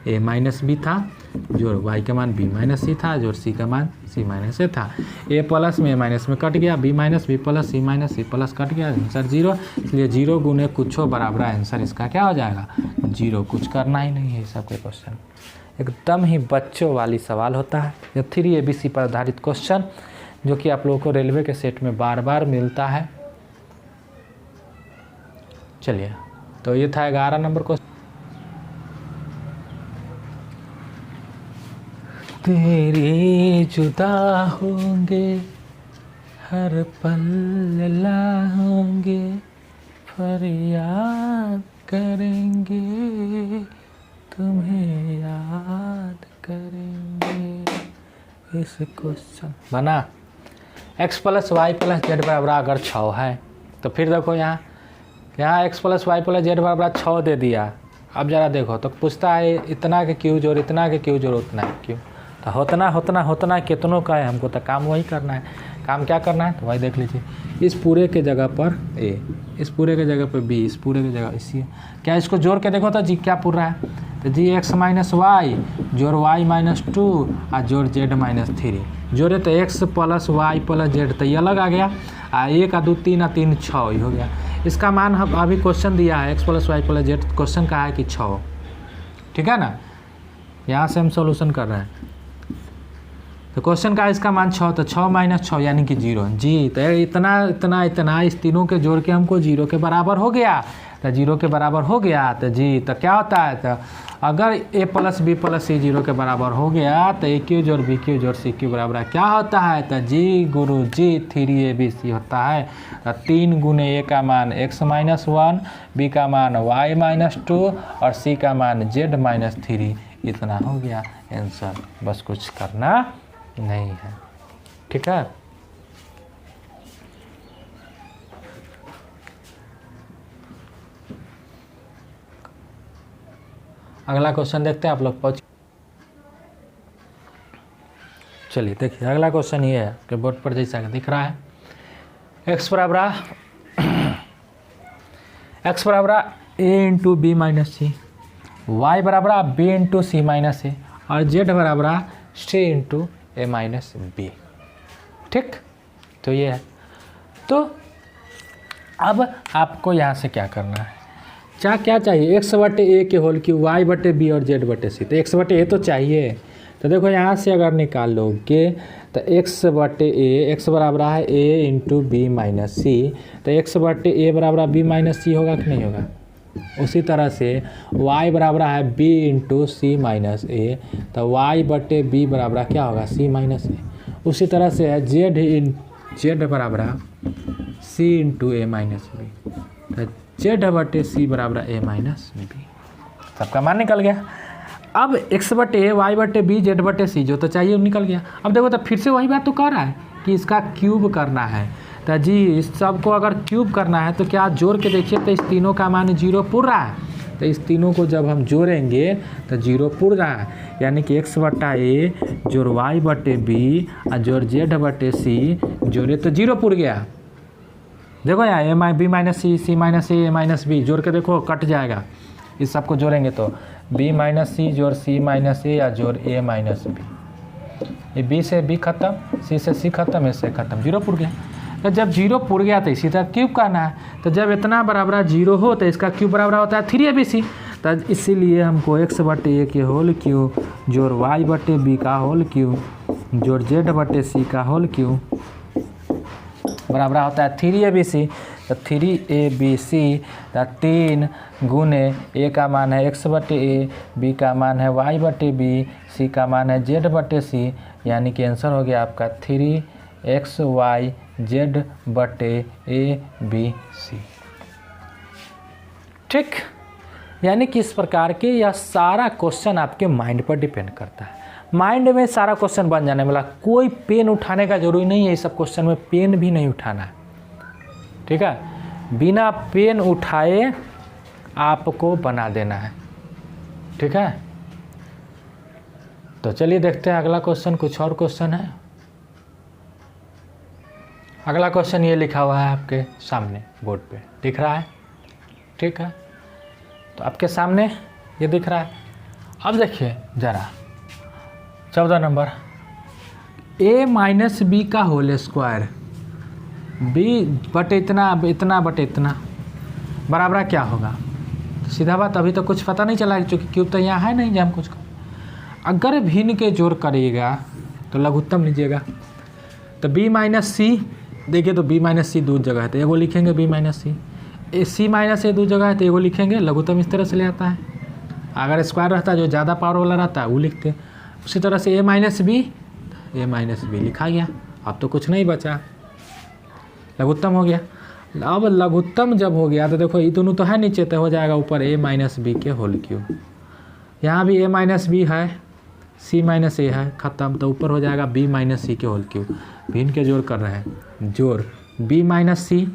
a माइनस बी था जोड़ y का मान b माइनस सी था जोड़ c का मान c माइनस ए था। a प्लस में a माइनस में कट गया, b minus B plus c minus c plus cut गया, आंसर 0। इसलिए 0 गुने कुछो बराबर आंसर इसका क्या हो जाएगा 0। कुछ करना ही नहीं है सबके क्वेश्चन, एकदम ही बच्चों वाली सवाल होता है। ये 3abc पर आधारित क्वेश्चन जो कि आप लोगों को रेलवे के सेट में बार बार मिलता है। चलिए, तो ये था 11 नंबर क्वेश्चन। तेरे जुदा होंगे हर पल लाओगे फरियाद करेंगे तुम्हें याद करेंगे। इस क्वेश्चन बना x plus Y plus Z बराबर अगर 6 है, तो फिर देखो यहाँ x plus Y plus Z बराबर 6 दे दिया। अब ज़रा देखो तो पूछता है इतना के क्यू जोड़ इतना के क्यू जोड़ उतना है क्यों, तो होतना कितनों का है, हमको तो काम वही करना है। काम क्या करना है तो वही देख लीजिए, इस पूरे के जगह पर a, इस पूरे के जगह पर b, इस पूरे के जगह इसी। क्या इसको जोड़ के देखो तो जी क्या पूरा है, तो जी x माइनस वाई जोड़ y माइनस 2 और जोड़ z माइनस 3 जोड़े तो x plus Y plus Z, तो ये अलग आ गया। 1 2 3 और 3 6 ही हो गया। इसका मान हम अभी क्वेश्चन दिया है x plus Y plus Z, question का है कि 6। ठीक है ना, यहाँ से हम सॉल्यूशन कर रहे हैं। तो क्वेश्चन का इसका मान 6, तो 6 माइनस 6 यानी कि 0 जी। तो इतना इस तीनों के जोड़ के हमको 0 के बराबर हो गया। तो 0 के बराबर हो गया तो जी, तो क्या होता है, तो अगर a प्लस बी प्लस सी 0 के बराबर हो गया तो ए क्यू जोड़ बी क्यू जोड़ सी क्यू बराबर क्या होता है, तो जी गुरु जी 3abc होता है। तो 3 गुने a का मान x माइनस 1, b का मान y माइनस 2 और c का मान z माइनस 3, इतना हो गया आंसर। बस कुछ करना नहीं है। ठीक है, अगला क्वेश्चन देखते हैं आप लोग पहुँच। चलिए देखिए, अगला क्वेश्चन ये है कि बोर्ड पर जैसा दिख रहा है, x बराबर a into B minus C, Y बराबर b इंटू सी माइनस ए और z बराबर c into A minus B. ठीक, तो ये है। तो अब आपको यहाँ से क्या करना है, क्या चाहिए, x बटे ए के होल क्यू वाई बटे बी और जेड बटे सी। तो x बटे ए तो चाहिए, तो देखो यहाँ से अगर निकाल लोगे तो x बटे ए, x बराबर है a इंटू बी माइनस सी, तो x बटे ए बराबर b माइनस सी होगा कि नहीं होगा। उसी तरह से y बराबर है b इंटू सी माइनस ए, तो y बटे b बराबर क्या होगा c माइनस ए। उसी तरह से है z बराबर c into A minus B, तो z बटे c बराबर a माइनस बी। सबका मान निकल गया। अब x बटे ए, वाई बटे बी, जेड बटे सी जो तो चाहिए निकल गया। अब देखो तो फिर से वही बात तो कह रहा है कि इसका क्यूब करना है। तो जी इस सब को अगर क्यूब करना है तो क्या जोड़ के देखिए तो इस तीनों का मान 0 पुर रहा है। तो इस तीनों को जब हम जोड़ेंगे तो 0 पुर रहा है, यानी कि x बटा ए जोड़ वाई बटे बी और जोड़ जेड बटे सी जोड़े तो 0 पुर गया। देखो यहाँ A B minus C, C minus A minus B जोड़ के देखो कट जाएगा। इस सब को जोड़ेंगे तो b माइनस सी जोड़ सी माइनस ए या जोड़ ए माइनस बी, ये b से b खत्म, c से c खत्म, इससे खत्म, 0 पुर गया। तो जब 0 पुर गया तो इसी तरह क्यूब करना है। तो जब इतना बराबर 0 हो तो इसका क्यूब बराबर होता है 3abc। तो इसीलिए हमको x बटे ए के होल क्यूब जोड़ y बटे बी का होल क्यूब जोड़ z बटे सी का होल क्यूब बराबर होता है 3abc। तो 3abc, तो 3 गुने ए का मान है x बटे ए, बी का मान है y बटे बी, सी का मान है z बटे सी, यानी कि आंसर हो गया आपका 3xy z बटे ए बी सी। ठीक, यानी कि इस प्रकार के यह सारा क्वेश्चन आपके माइंड पर डिपेंड करता है। माइंड में सारा क्वेश्चन बन जाने वाला, कोई पेन उठाने का जरूरी नहीं है। इस सब क्वेश्चन में पेन भी नहीं उठाना है, ठीक है, बिना पेन उठाए आपको बना देना है, ठीक है। तो चलिए देखते हैं अगला क्वेश्चन। कुछ और क्वेश्चन है। अगला क्वेश्चन ये लिखा हुआ है आपके सामने बोर्ड पे, दिख रहा है, ठीक है। तो आपके सामने ये दिख रहा है। अब देखिए ज़रा 14 नंबर, a माइनस बी का होल स्क्वायर, b बटे इतना इतना बटे इतना बराबर क्या होगा। तो सीधा बात, अभी तो कुछ पता नहीं चला क्योंकि क्यूब तो यहाँ है नहीं जब हम कुछ अगर भिन्न के जोड़ करिएगा तो लघुत्तम लीजिएगा। तो b माइनस सी, देखिए तो b माइनस सी दो जगह है तो एगो लिखेंगे b माइनस सी, सी माइनस ए दो जगह है तो एगो लिखेंगे। लघुत्तम इस तरह से ले आता है, अगर स्क्वायर रहता है जो ज़्यादा पावर वाला रहता है वो लिखते हैं। उसी तरह से a माइनस बी लिखा गया। अब तो कुछ नहीं बचा, लघुत्तम हो गया। अब लघुत्तम जब हो गया तो देखो ये दोनों तो है नीचे, तो हो जाएगा ऊपर a माइनस बी के होल क्यूब। यहाँ भी a माइनस बी है, c माइनस ए है, ख़त्म। तो ऊपर हो जाएगा b माइनस सी के होल क्यूब। भिन्न के जोड़ कर रहे हैं, जोड़ b माइनस सी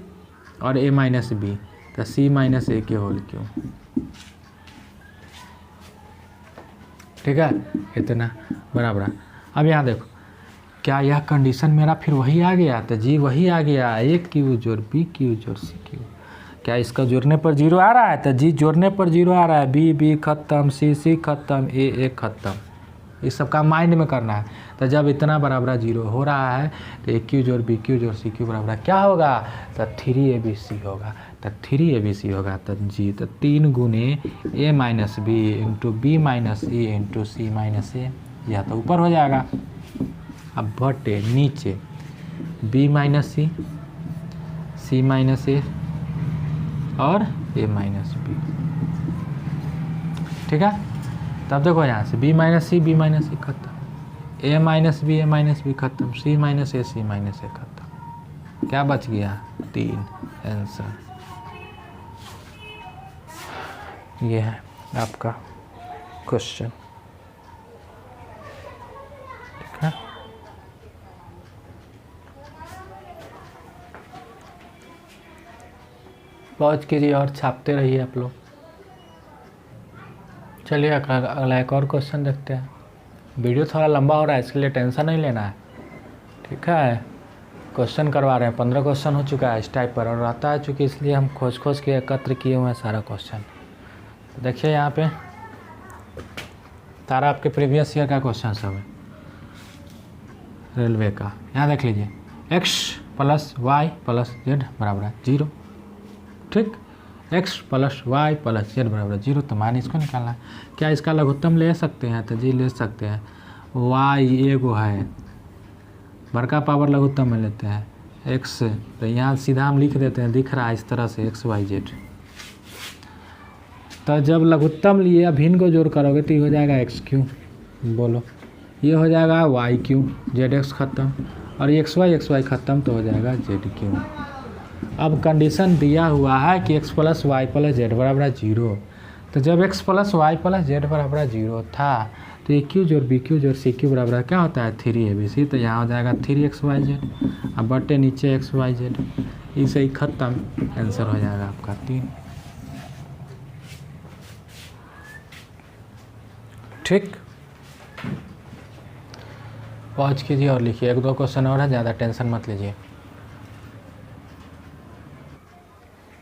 और a माइनस बी, तो c माइनस ए के होल क्यूब, ठीक है, इतना बराबर। अब यहाँ देखो क्या यह कंडीशन मेरा फिर वही आ गया। तो जी वही आ गया, a क्यू जोड़ b क्यू जोड़ c क्यू। क्या इसका जोड़ने पर 0 आ रहा है। तो जी जोड़ने पर 0 आ रहा है, b खत्म, c खत्म, a खत्म। इस सब का माइंड में करना है। तो जब इतना बराबर 0 हो रहा है तो a क्यू जोड़ b क्यू जोड़ c क्यू बराबर क्या होगा। तो 3abc होगा। तो 3abc होगा तो जी, तो 3 गुने a minus b into B minus a into C minus a, यह तो ऊपर हो जाएगा। अब बटे नीचे b माइनस सी, सी माइनस ए और a माइनस बी, ठीक है। तब देखो यहाँ से b माइनस सी खत्म, a माइनस बी खत्म, c माइनस ए खत्म। क्या बच गया 3 आंसर। ये है आपका क्वेश्चन, ठीक है। वॉच कीजिए और छापते रहिए आप लोग। चलिए अगला एक और क्वेश्चन देखते हैं। वीडियो थोड़ा लंबा हो रहा है इसके लिए टेंशन नहीं लेना है, ठीक है। क्वेश्चन करवा रहे हैं, 15 क्वेश्चन हो चुका है इस टाइप पर, और रहता है चूँकि इसलिए हम खोज के एकत्र किए हुए हैं सारा क्वेश्चन। तो देखिए यहाँ पे सारा आपके प्रीवियस ईयर का क्वेश्चन सब है रेलवे का। यहाँ देख लीजिए x plus Y plus Z बराबर 0, ठीक। x plus Y plus Z बराबर 0, तो मान इसको निकालना है। क्या इसका लघुत्तम ले सकते हैं। तो जी ले सकते हैं। वाई एगो है, बड़का पावर लघुत्तम में लेते हैं एक्स, तो यहाँ सीधा हम लिख देते हैं, दिख रहा है इस तरह से एक्स वाई जेड। तो जब लघुत्तम लिए अब भिन्न को जोड़ करोगे तो ये हो जाएगा एक्स क्यू, बोलो ये हो जाएगा वाई क्यू, जेड एक्स खत्म, और एक्स वाई खत्म तो हो जाएगा जेड क्यू। अब कंडीशन दिया हुआ है कि X plus Y plus Z बराबर 0, तो जब X plus Y plus Z बराबर 0 था तो ए क्यू जोड़ बी क्यू जोड़ सी क्यू बराबर क्या होता है 3abc, तो यहाँ हो जाएगा 3xyz, अब बटे नीचे xyz, इसे ही खत्म, आंसर हो जाएगा आपका 3। ठीक, पॉज कीजिए और लिखिए, 1-2 क्वेश्चन और है, ज़्यादा टेंशन मत लीजिए।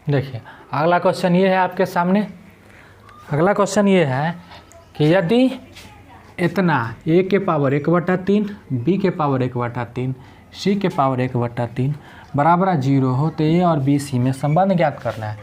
देखिए अगला क्वेश्चन ये है आपके सामने, अगला क्वेश्चन ये है कि यदि इतना a के पावर 1/3, b के पावर 1/3, c के पावर 1/3 बराबर 0 हो तो a और b c में संबंध ज्ञात करना है।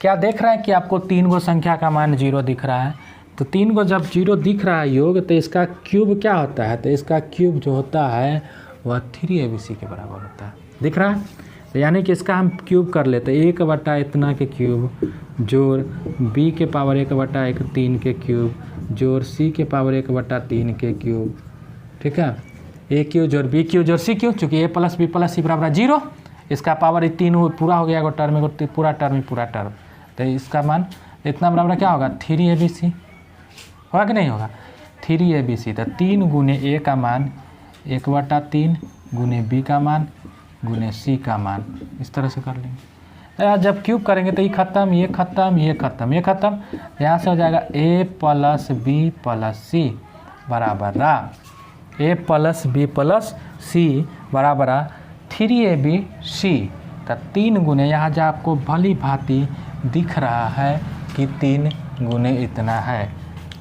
क्या देख रहे हैं कि आपको 3 गो संख्या का मान 0 दिख रहा है, तो 3 को जब 0 दिख रहा है योग, तो इसका क्यूब क्या होता है, तो इसका क्यूब जो होता है वह 3abc के बराबर होता है, दिख रहा है। तो यानी कि इसका हम क्यूब कर लेते हैं, 1 इतना के क्यूब जोड़ b के पावर 1/3 के क्यूब जोड़ c के पावर 1/3 के क्यूब, ठीक है, a क्यू जोड़ b क्यू जोड़ c क्यू, चूँकि a plus b plus c बराबर 0, इसका पावर 3 पूरा हो गया, एगो टर्म एगो पूरा टर्म, तो इसका मान इतना बराबर क्या होगा 3abc, होगा कि नहीं होगा 3abc। तो 3 गुने a का मान 1/3 गुने b का मान गुने c का मान, इस तरह से कर लेंगे। यार जब क्यूब करेंगे तो ये खत्म, ये खत्म, ये खत्म, ये खत्म, यहाँ से हो जाएगा a plus b plus c बराबर a plus b plus c बराबर 3abc। तो 3 गुने, यहाँ जो आपको भली भांति दिख रहा है कि 3 गुने इतना है,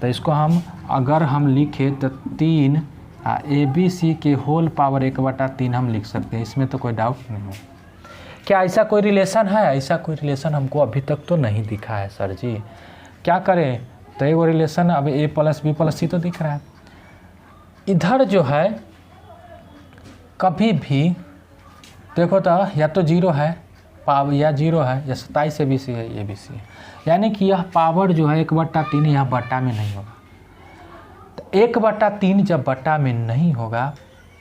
तो इसको हम अगर हम लिखे तो 3 abc के होल पावर 1/3 हम लिख सकते हैं, इसमें तो कोई डाउट नहीं हो। क्या ऐसा कोई रिलेशन है, ऐसा कोई रिलेशन हमको अभी तक तो नहीं दिखा है सर जी, क्या करें। तो ये वो रिलेशन अब a प्लस बी प्लस सी तो दिख रहा है, इधर जो है कभी भी देखो तो या तो 0 है पावर, या 0 है, या 27 abc है, ये abc है, यानी कि यह पावर जो है 1/3 यहाँ बट्टा में नहीं होगा। तो 1/3 जब बट्टा में नहीं होगा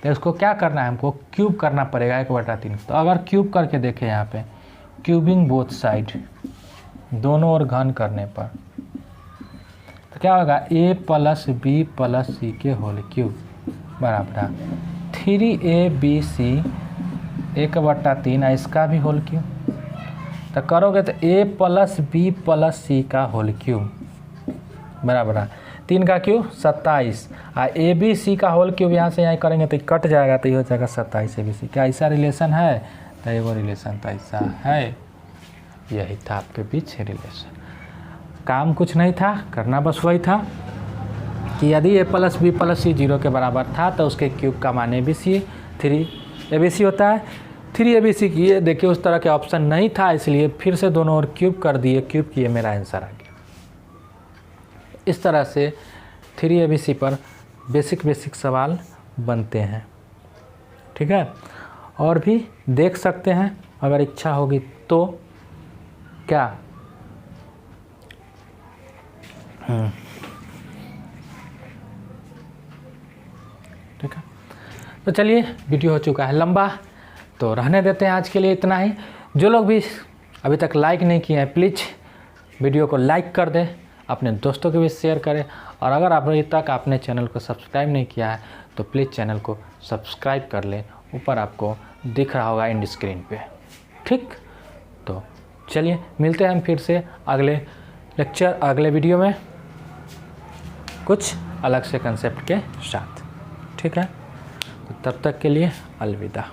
तो इसको क्या करना है, हमको क्यूब करना पड़ेगा 1/3। तो अगर क्यूब करके देखें यहाँ पे, क्यूबिंग बोथ साइड, दोनों ओर घन करने पर, तो क्या होगा a प्लस बी प्लस सी के होल क्यूब बराबर 3abc 1/3, इसका भी होल क्यूब। तो करोगे तो a प्लस बी प्लस सी का होल क्यूब बराबर 3 का क्यूब 27, ए बी सी का होल क्यूब यहाँ से यहाँ करेंगे तो कट जाएगा, तो ये हो जाएगा 27 abc। क्या ऐसा रिलेशन है, तो ये वो रिलेशन तो ऐसा है, यही था आपके बीच रिलेशन। काम कुछ नहीं था, करना बस वही था कि यदि a प्लस बी प्लस सी 0 के बराबर था तो उसके क्यूब का मान abc 3abc होता है। 3abc की ये देखिए उस तरह के ऑप्शन नहीं था, इसलिए फिर से दोनों ओर क्यूब कर दिए, क्यूब किए, मेरा आंसर आ गया। इस तरह से 3abc पर बेसिक सवाल बनते हैं, ठीक है। और भी देख सकते हैं अगर इच्छा होगी तो, क्या ठीक है। तो चलिए वीडियो हो चुका है लंबा, तो रहने देते हैं आज के लिए इतना ही। जो लोग भी अभी तक लाइक नहीं किए हैं प्लीज़ वीडियो को लाइक कर दें, अपने दोस्तों के भी शेयर करें, और अगर अभी तक आपने चैनल को सब्सक्राइब नहीं किया है तो प्लीज़ चैनल को सब्सक्राइब कर लें, ऊपर आपको दिख रहा होगा एंड स्क्रीन पे, ठीक। तो चलिए मिलते हैं हम फिर से अगले लेक्चर, अगले वीडियो में कुछ अलग से कंसेप्ट के साथ, ठीक है। तो तब तक के लिए अलविदा।